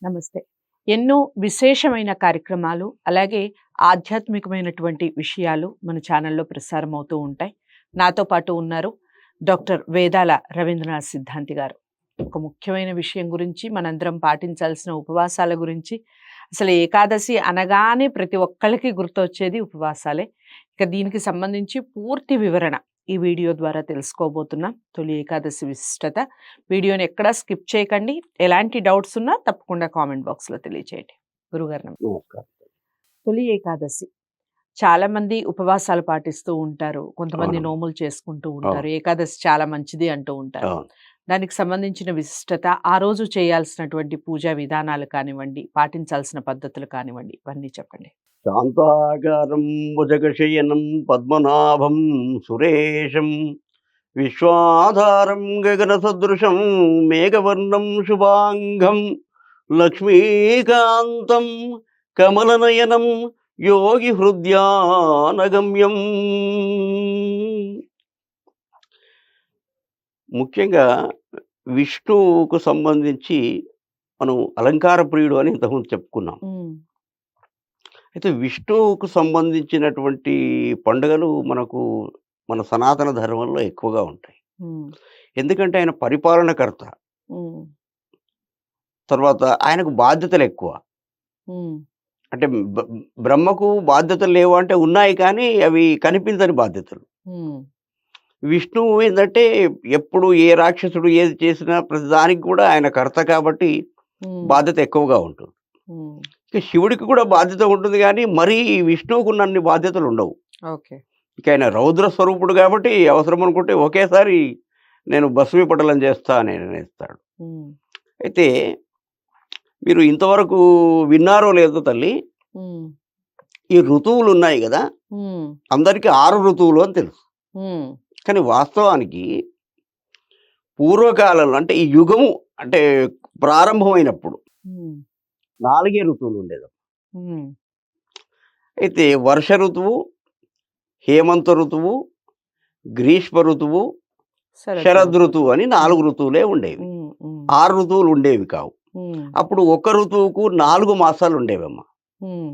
నమస్తే. ఎన్నో విశేషమైన కార్యక్రమాలు, అలాగే ఆధ్యాత్మికమైనటువంటి విషయాలు మన ఛానల్‌లో ప్రసారం అవుతూ ఉంటాయి. నాతో పాటు ఉన్నారు డాక్టర్ వేదాల రవీంద్రనాథ్ సిద్ధాంతి గారు. ఒక ముఖ్యమైన విషయం గురించి, మనందరం పాటించాల్సిన ఉపవాసాల గురించి, అసలు ఏకాదశి అనగానే ప్రతి ఒక్కళ్ళకి గుర్తొచ్చేది ఉపవాసాలే. ఇక దీనికి సంబంధించి పూర్తి వివరణ ఈ వీడియో ద్వారా తెలుసుకోబోతున్నాం. తొలి ఏకాదశి విశిష్టత. వీడియోని ఎక్కడా స్కిప్ చేయకండి. ఎలాంటి డౌట్స్ ఉన్నా తప్పకుండా కామెంట్ బాక్స్‌లో తెలియచేయండి. గురుగారు నమస్కారం. తొలి ఏకాదశి చాలా మంది ఉపవాసాలు పాటిస్తూ ఉంటారు. కొంతమంది అవునమ్మా. నోములు చేసుకుంటూ అవును. ఉంటారు. ఏకాదశి చాలా మంచిది అంటూ ఉంటారు. అవును. దానికి సంబంధించిన విశిష్టత, ఆ రోజు చేయాల్సినటువంటి పూజా విధానాలు కానివ్వండి, పాటించాల్సిన పద్ధతులు కానివ్వండి, ఇవన్నీ చెప్పండి. శాంతాకారం భుజగశయనం పద్మనాభం సురేశం విశ్వాధారం గగనసదృశం మేఘవర్ణం శుభాంగం లక్ష్మీకాంతం కమలనయనం యోగి హృద్యానగమ్యం. ముఖ్యంగా విష్ణువుకు సంబంధించి మనం అలంకార ప్రియుడు అని ఇంతకుముందు చెప్పుకున్నాం. హ్మ్. అయితే విష్ణువుకు సంబంధించినటువంటి పండుగలు మన సనాతన ధర్మంలో ఎక్కువగా ఉంటాయి. హ్మ్. ఎందుకంటే ఆయన పరిపాలనకర్త. హ్మ్. తర్వాత ఆయనకు బాధ్యతలెక్కువ. హ్మ్. అంటే బ్రహ్మకు బాధ్యతలు లేవు అంటే ఉన్నాయి కానీ అవి కనిపించని బాధ్యతలు. హ్మ్. విష్ణువు ఏందంటే ఎప్పుడు ఏ రాక్షసుడు ఏది చేసినా ప్రతిదానికి కూడా ఆయన కర్త కాబట్టి హ్మ్. బాధ్యత ఎక్కువగా ఉంటుంది. హ్మ్. ఇక శివుడికి కూడా బాధ్యత ఉంటుంది గానీ మరీ విష్ణువుకున్నన్ని బాధ్యతలుండవు. ఓకే. ఇక ఆయన రౌద్ర స్వరూపుడు కాబట్టి అవసరం అనుకుంటే ఒకేసారి నేను భస్మీపటలం చేస్తా అని నిర్ణయిస్తాడు. హ్మ్. అయితే మీరు ఇంతవరకు విన్నారో లేదో తల్లి, హ్మ్. ఈ ఋతువులు ఉన్నాయి గదా! హ్మ్. అందరికి 6 ఋతువులు అని తెలుసు. హ్మ్. కానీ వాస్తవానికి పూర్వకాలంలో అంటే ఈ యుగము అంటే ప్రారంభమైనప్పుడు హ్మ్. 4 ఋతువులు ఉండేది. హ్మ్. అయితే వర్ష ఋతువు, హేమంత ఋతువు, గ్రీష్మ ఋతువు, శరద్ శరద్ ఋతువు. ఋతువు అని 4 ఋతువులే ఉండేవి. హ్మ్. హ్మ్. 6 ఋతువులు ఉండేవి కావు. హ్మ్. అప్పుడు ఒక ఋతువుకు 4 మాసాలు ఉండేవమ్మా. హ్మ్.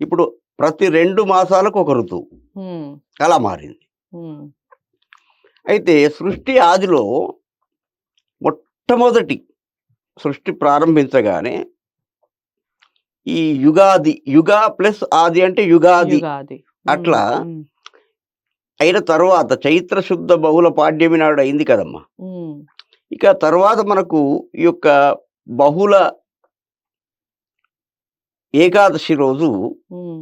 ఇప్పుడు ప్రతి 2 మాసాలకు ఒక ఋతువు. హ్మ్. అలా మారింది. హ్మ్. అయితే సృష్టి ఆదిలో మొట్టమొదటి సృష్టి ప్రారంభించగానే ఈ యుగాది, యుగా ప్లస్ ఆది అంటే యుగాది. యుగాది. అట్లా హ్మ్. అయిన తరువాత చైత్ర శుద్ధ బహుళ పాడ్యమి నాడు అయింది కదమ్మా! హ్మ్. ఇక తర్వాత మనకు ఈ యొక్క బహుళ ఏకాదశి రోజు హ్మ్.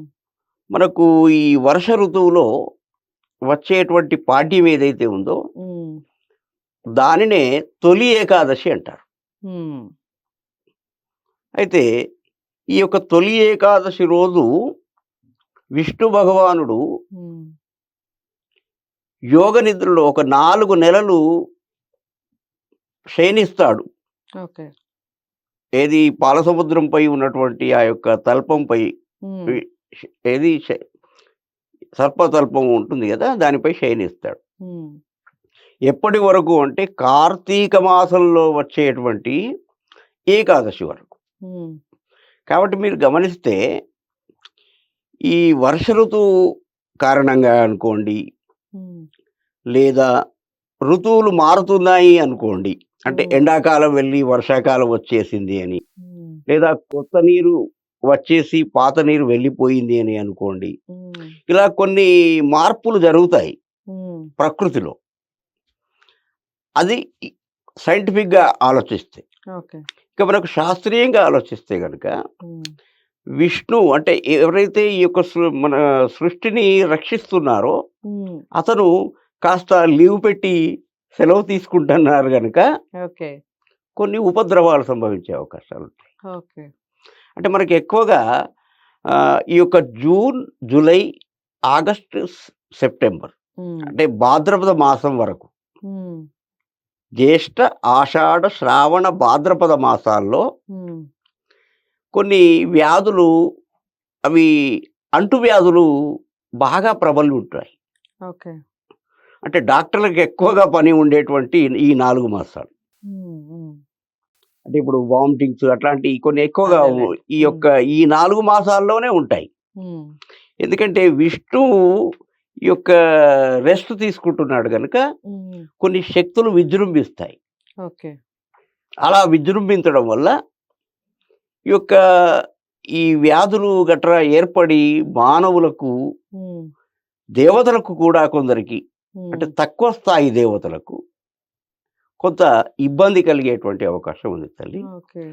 మనకు ఈ వర్ష ఋతువులో వచ్చేటువంటి పాడ్యం ఏదైతే ఉందో హ్మ్. దానినే తొలి ఏకాదశి అంటారు. హ్మ్. అయితే ఈ యొక్క తొలి ఏకాదశి రోజు విష్ణు భగవానుడు హ్మ్. యోగ నిద్రలో ఒక 4 నెలలు శయనిస్తాడు. ఓకే. ఏది పాలసముద్రంపై ఉన్నటువంటి ఆ యొక్క తల్పంపై హ్మ్. వి ఏది సర్పతల్పం ఉంటుంది గదా! దానిపై శయనిస్తాడు. హ్మ్. ఎప్పటి వరకు అంటే కార్తీక మాసంలో వచ్చేటువంటి ఏకాదశి వరకు. హ్మ్. కాబట్టి మీరు గమనిస్తే ఈ వర్ష ఋతువు కారణంగా అనుకోండి, హ్మ్. లేదా ఋతువులు మారుతున్నాయి అనుకోండి. అంటే హ్మ్. ఎండాకాలం వెళ్ళి వర్షాకాలం వచ్చేసింది అని, హ్మ్. లేదా కొత్త నీరు వచ్చేసి పాత నీరు వెళ్ళిపోయింది అని అనుకోండి. హ్మ్. ఇలా కొన్ని మార్పులు జరుగుతాయి హ్మ్. ప్రకృతిలో. అది సైంటిఫిక్‌గా ఆలోచిస్తే. ఓకే. ఇక మనకు శాస్త్రీయంగా ఆలోచిస్తే గనక హ్మ్. విష్ణు అంటే ఎవరైతే ఈ యొక్క మన సృష్టిని రక్షిస్తున్నారో హ్మ్. అతను కాస్త లీవ్ పెట్టి సెలవు తీసుకుంటున్నారు గనక ఓకే. కొన్ని ఉపద్రవాలు సంభవించే అవకాశాలుంటాయి. ఓకే. అంటే మనకి ఎక్కువగా ఈ యొక్క జూన్, జూలై, ఆగస్టు, సెప్టెంబర్ హ్మ్. అంటే భాద్రపద మాసం వరకు. హ్మ్. జ్యేష్ఠ, ఆషాఢ, శ్రావణ, భాద్రపద మాసాల్లో హ్మ్. కొన్ని వ్యాధులు అవి అంటువ్యాధులు బాగా ప్రబలుంటాయి. ఓకే. అంటే డాక్టర్‌లకి ఎక్కువగా పని ఉండేటువంటి ఈ 4 మాసాలు. హ్మ్. హ్మ్. అంటే ఇప్పుడు వామిటింగ్స్ అట్లాంటివి కొన్ని ఎక్కువగా అదేలేండి. ఈ యొక్క ఈ 4 మాసాల్లోనే ఉంటాయి. ఉమ్, ఎందుకంటే విష్ణువు ఈ యొక్క రెస్ట్ తీసుకుంటున్నాడు గనుక ఉమ్, కొన్ని శక్తులు విజృంభిస్తాయి. ఓకే. అలా విజృంభించడం వల్ల ఈ యొక్క ఈ వ్యాధులు గట్రా ఏర్పడి మానవులకు, ఉమ్, దేవతలకు కూడా కొందరికి అంటే ఉమ్, తక్కువ స్థాయి దేవతలకు కొంత ఇబ్బంది కలిగేటువంటి అవకాశం ఉంది తల్లి. ఓకే.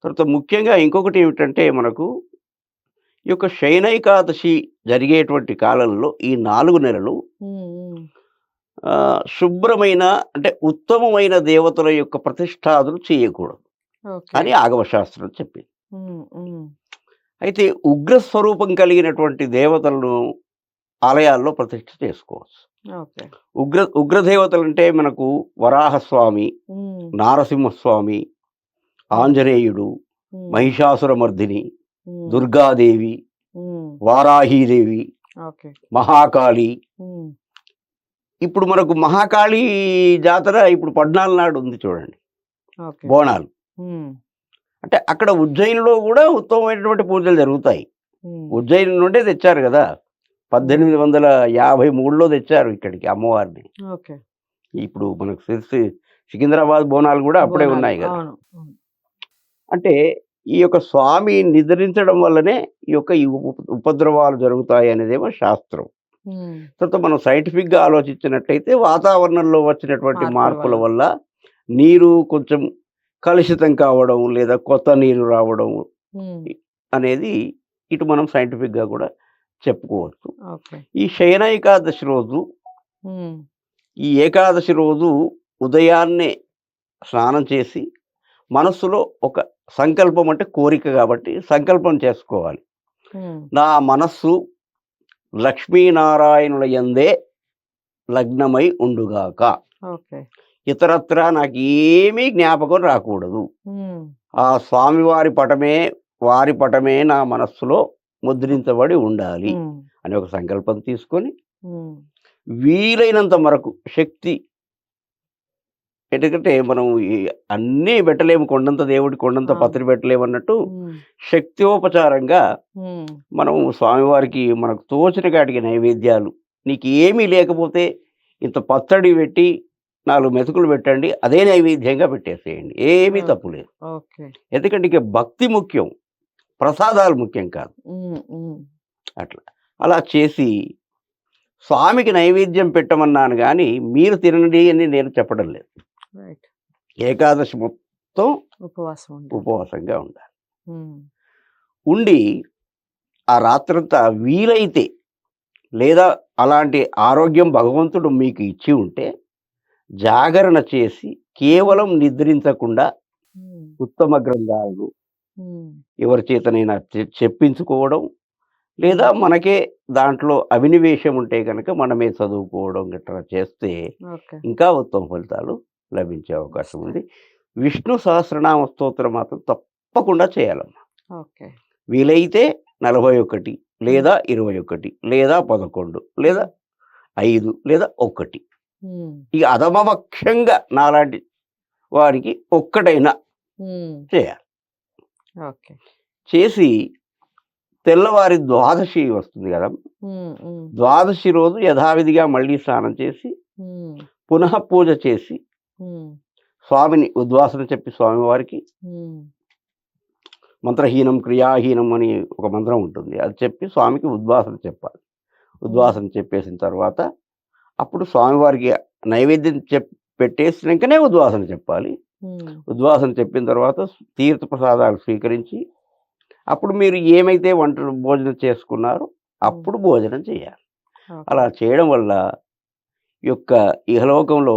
తర్వాత ముఖ్యంగా ఇంకొకటి ఏమిటంటే మనకు ఈ యొక్క శయనైకాదశి జరిగేటువంటి కాలంలో ఈ 4 నెలలు ఉమ్, ఉమ్, శుభ్రమైన అంటే ఉత్తమమైన దేవతల యొక్క ప్రతిష్ఠాదులు చేయకూడదు ఓకే. అని ఆగమశాస్త్రం చెప్పింది. ఉమ్, ఉమ్, అయితే ఉగ్ర స్వరూపం కలిగినటువంటి దేవతలను ఆలయాల్లో ప్రతిష్ఠ చేసుకోవచ్చు. ఓకే. ఉగ్ర దేవతలంటే మనకు వరాహస్వామి, ఉమ్, నారసింహస్వామి, ఆంజనేయుడు, ఉమ్, మహిషాసురమర్దిని, ఉమ్, దుర్గాదేవి, ఉమ్, వారాహీదేవి, ఓకే. మహాకాళి. ఉమ్, ఇప్పుడు మనకు మహాకాళి జాతర ఇప్పుడు 14 నాడు ఉంది చూడండి, ఓకే. బోనాలు. ఉమ్, అంటే అక్కడ ఉజ్జయినిలో కూడా ఉత్తమమైనటువంటి పూజలు జరుగుతాయి. ఉమ్, ఉజ్జయిని నుండే తెచ్చారు కదా, 1853లో తెచ్చారు ఇక్కడికి అమ్మవారిని. ఓకే. ఇప్పుడు మనకు సికింద్రాబాద్ బోనాలు కూడా అప్పుడే బోనాలు, ఉన్నాయి కదా. అవును. అవును. అంటే ఈ యొక్క స్వామి నిద్రించడం వల్లనే ఈ ఉపద్రవాలు జరుగుతాయి అనేదేమో శాస్త్రం. ఉమ్, తర్వాత మనం సైంటిఫిక్గా ఆలోచించినట్టయితే వాతావరణంలో వచ్చినటువంటి మార్పుల మార్పుల వల్ల. వల్ల నీరు కొంచెం కలుషితం కావడం లేదా కొత్త నీరు రావడం ఉమ్, అనేది ఇటు మనం సైంటిఫిక్గా కూడా చెప్పుకోవచ్చు. ఓకే. ఈ శయన ఏకాదశి రోజు ఉమ్, ఈ ఏకాదశి రోజు ఉదయాన్నే స్నానం చేసి మనస్సులో ఒక సంకల్పం, అంటే కోరిక కాబట్టి సంకల్పం చేసుకోవాలి. ఉమ్, నా మనస్సు లక్ష్మీనారాయణుల యందే లగ్నమై ఉండుగాక, ఓకే. ఇతరత్రా నాకు ఏమీ జ్ఞాపకం రాకూడదు, ఉమ్, ఆ స్వామివారి పటమే వారి పటమే నా మనస్సులో ముద్రించబడి ఉండాలి ఉమ్, అని ఒక సంకల్పం తీసుకొని ఉమ్, వీలైనంత వరకు శక్తి, ఎందుకంటే మనం అన్నీ పెట్టలేము, కొండంత దేవుడి కొండంత అవును. పత్రి పెట్టలేము అన్నట్టు ఉమ్, శక్తిోపచారంగా ఉమ్, మనం స్వామివారికి మనకు తోచిన కాటికి నైవేద్యాలు, నీకు ఏమీ లేకపోతే ఇంత పచ్చడి పెట్టి 4 మెతుకులు పెట్టండి, అదే నైవేద్యంగా పెట్టేసేయండి, ఏమీ ఓకే. తప్పు లేదు. ఓకే. ఎందుకంటే ఇక భక్తి ముఖ్యం, ప్రసాదాలు ముఖ్యం కాదు. ఉమ్, ఉమ్, అట్లా అలా చేసి స్వామికి నైవేద్యం పెట్టమన్నాను కానీ మీరు తినండి అని నేను చెప్పడం లేదు. రైట్. ఏకాదశి మొత్తం ఉపవాసం ఉండాలి. ఉపవాసంగా ఉండాలి. ఉమ్, ఉండి ఆ రాత్రంతా వీలైతే, లేదా అలాంటి ఆరోగ్యం భగవంతుడు మీకు ఇచ్చి ఉంటే జాగరణ చేసి కేవలం నిద్రించకుండా ఉమ్, ఉత్తమ గ్రంథాలను ఉమ్, ఎవరి చేతనైనా చెప్పించుకోవడం, లేదా మనకే దాంట్లో అభినివేశం ఉంటే కనుక మనమే చదువుకోవడం గట్రా చేస్తే ఓకే. ఇంకా ఉత్తమ ఫలితాలు లభించే అవకాశం ఉంది. విష్ణు సహస్రనామ స్తోత్రం మాత్రం తప్పకుండా చేయాలమ్మా. ఓకే. వీలైతే 41 లేదా 21 లేదా 11 లేదా 5 లేదా 1. ఉమ్, ఇక అధమపక్షంగా నాలాంటి వారికి ఒక్కటైనా ఉమ్, చేయాలి. ఓకే. చేసి తెల్లవారి ద్వాదశి వస్తుంది కదా, ఉమ్, ఉమ్, ద్వాదశి రోజు యథావిధిగా మళ్ళీ స్నానం చేసి ఉమ్, పునః పూజ చేసి ఉమ్, స్వామిని ఉద్వాసన చెప్పి స్వామివారికి ఉమ్, మంత్రహీనం క్రియాహీనం అని ఒక మంత్రం ఉంటుంది, అది చెప్పి స్వామికి ఉద్వాసన చెప్పాలి. ఉద్వాసన చెప్పేసిన తర్వాత అప్పుడు స్వామివారికి నైవేద్యం పెట్టేసినాకనే ఉద్వాసన చెప్పాలి. ఉమ్, ఉద్వాసన చెప్పిన తర్వాత తీర్థ ప్రసాదాలు స్వీకరించి అప్పుడు మీరు ఏమైతే వంటలు భోజనం చేసుకున్నారో అప్పుడు భోజనం చేయాలి. ఓకే. అలా చేయడం వల్ల ఈ యొక్క ఇహలోకంలో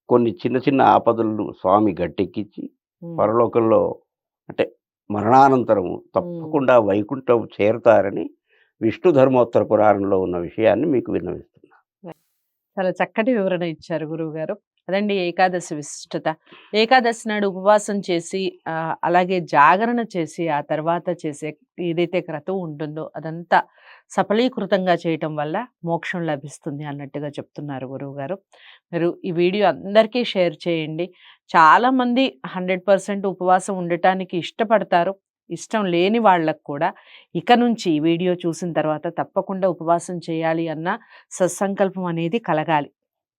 కొన్ని చిన్న చిన్న ఆపదలను స్వామి గట్టెక్కించి ఉమ్, పరలోకంలో అంటే మరణానంతరము తప్పకుండా వైకుంఠం చేరతారని విష్ణు ధర్మోత్తర పురాణంలో ఉన్న విషయాన్ని మీకు విన్నవిస్తున్నా. చాలా చక్కటి వివరణ ఇచ్చారు గురువుగారు. అదండి ఏకాదశి విశిష్టత. ఏకాదశి నాడు ఉపవాసం చేసి అలాగే జాగరణ చేసి ఆ తర్వాత చేసే ఏదైతే క్రతువు ఉంటుందో అదంతా సఫలీకృతంగా చేయటం వల్ల మోక్షం లభిస్తుంది అన్నట్టుగా చెప్తున్నారు గురువుగారు. మీరు ఈ వీడియో అందరికీ షేర్ చేయండి. చాలామంది 100% ఉపవాసం ఉండటానికి ఇష్టపడతారు. ఇష్టం లేని వాళ్ళకి కూడా ఇక నుంచి ఈ వీడియో చూసిన తర్వాత తప్పకుండా ఉపవాసం చేయాలి అన్న సత్సంకల్పం అనేది కలగాలి.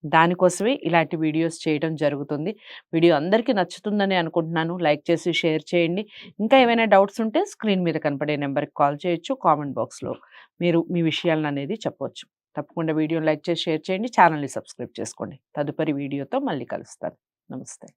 దానికోసమే ఇలాంటి వీడియోస్ చేయడం జరుగుతుంది. వీడియో అందరికీ నచ్చుతుందని అనుకుంటున్నాను. లైక్ చేసి షేర్ చేయండి. ఇంకా ఏమైనా డౌట్స్ ఉంటే స్క్రీన్ మీద కనపడే నెంబర్‌కి కాల్ చేయొచ్చు. కామెంట్ బాక్స్‌లో మీరు మీ విషయాలననేది చెప్పొచ్చు. తప్పకుండా వీడియోని లైక్ చేసి షేర్ చేయండి. ఛానెల్‌ని సబ్స్క్రైబ్ చేసుకోండి. తదుపరి వీడియోతో మళ్ళీ కలుస్తాను. నమస్తే.